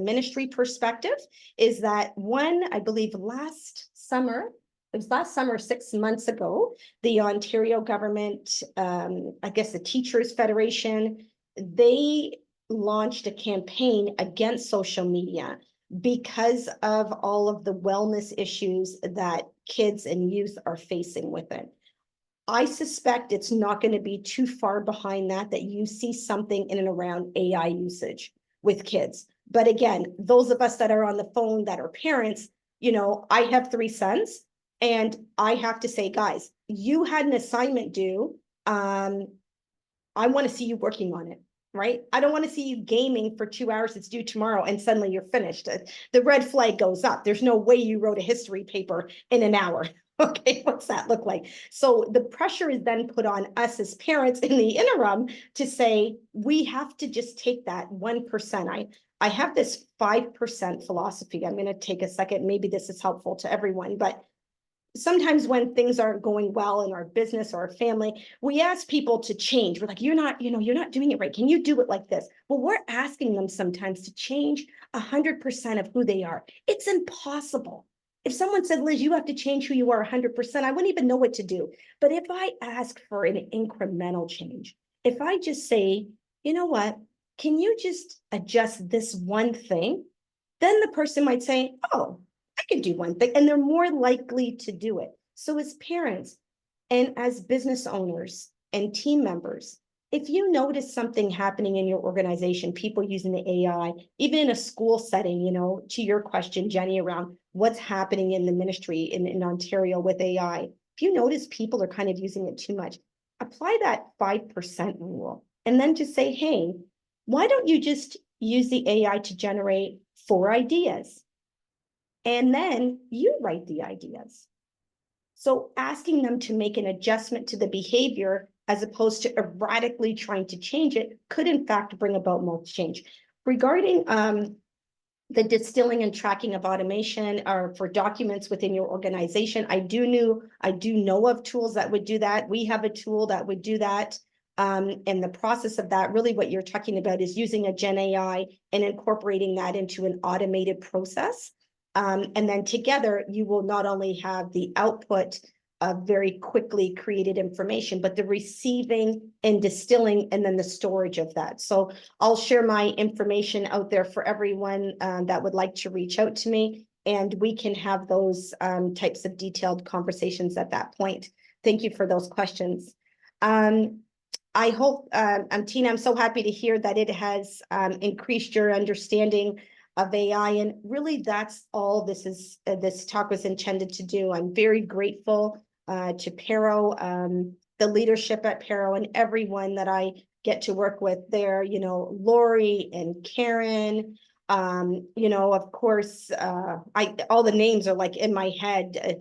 ministry perspective is that, one, I believe last summer, 6 months ago, the Ontario government, I guess the Teachers Federation, they launched a campaign against social media because of all of the wellness issues that kids and youth are facing with it. I suspect it's not going to be too far behind that you see something in and around AI usage with kids. But again, those of us that are on the phone that are parents, I have 3 sons, and I have to say, guys, you had an assignment due. I want to see you working on it. Right? I don't want to see you gaming for 2 hours. It's due tomorrow, and suddenly you're finished. The red flag goes up. There's no way you wrote a history paper in an hour. Okay, what's that look like? So the pressure is then put on us as parents in the interim to say, we have to just take that 1%. I have this 5% philosophy. I'm going to take a second. Maybe this is helpful to everyone, but sometimes when things aren't going well in our business or our family, we ask people to change. We're like, you're not doing it right. Can you do it like this? Well, we're asking them sometimes to change 100% of who they are. It's impossible. If someone said, Liz, you have to change who you are 100%, I wouldn't even know what to do. But if I ask for an incremental change, if I just say, you know what, can you just adjust this one thing? Then the person might say, oh, I can do one thing, and they're more likely to do it. So as parents and as business owners and team members, if you notice something happening in your organization, people using the AI, even in a school setting, to your question, Jenny, around what's happening in the ministry in Ontario with AI, if you notice people are kind of using it too much, apply that 5% rule, and then just say, hey, why don't you just use the AI to generate 4 ideas? And then you write the ideas. So asking them to make an adjustment to the behavior as opposed to erratically trying to change it could in fact bring about more change. Regarding the distilling and tracking of automation or for documents within your organization, I do know of tools that would do that. We have a tool that would do that. And the process of that, really what you're talking about is using a Gen AI and incorporating that into an automated process. And then together, you will not only have the output of very quickly created information, but the receiving and distilling and then the storage of that. So I'll share my information out there for everyone that would like to reach out to me, and we can have those types of detailed conversations at that point. Thank you for those questions. I hope, Tina, I'm so happy to hear that it has increased your understanding of AI, and really that's all this talk was intended to do. I'm very grateful to Pero, the leadership at Pero, and everyone that I get to work with there, Lori and Karen, of course, all the names are like in my head,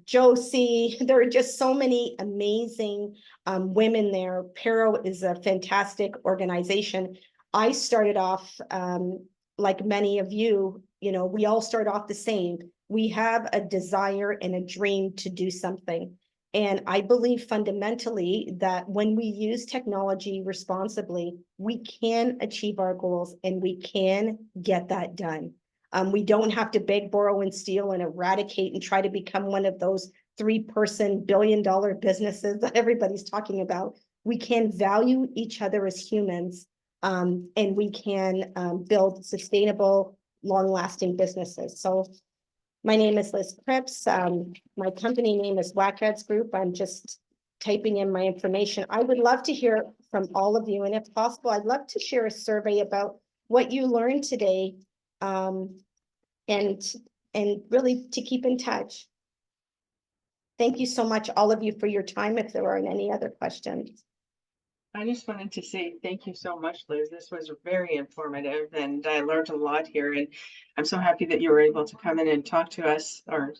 Josie. There are just so many amazing women there. Pero is a fantastic organization. I started off like many of you, we all start off the same. We have a desire and a dream to do something. And I believe fundamentally that when we use technology responsibly, we can achieve our goals and we can get that done. We don't have to beg, borrow, and steal and eradicate and try to become one of those 3-person billion-dollar businesses that everybody's talking about. We can value each other as humans. And we can build sustainable long-lasting businesses. So my name is Liz Cripps. My company name is WACADS Group. I'm just typing in my information. I would love to hear from all of you, and if possible, I'd love to share a survey about what you learned today, and really to keep in touch. Thank you so much, all of you, for your time. If there aren't any other questions. I just wanted to say thank you so much, Liz. This was very informative and I learned a lot here. And I'm so happy that you were able to come in and talk to us or,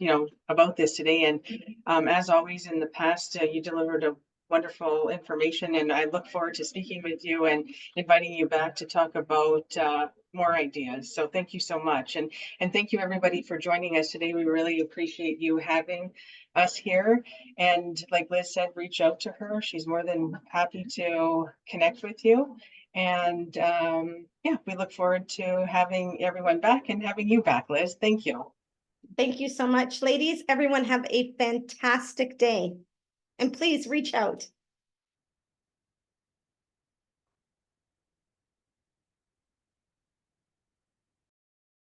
about this today. And as always in the past, you delivered a wonderful information and I look forward to speaking with you and inviting you back to talk about more ideas. So thank you so much. And thank you everybody for joining us today. We really appreciate you having us here. And like Liz said, reach out to her. She's more than happy to connect with you. And yeah, we look forward to having everyone back and having you back, Liz. Thank you. Thank you so much, ladies. Everyone have a fantastic day. And please reach out.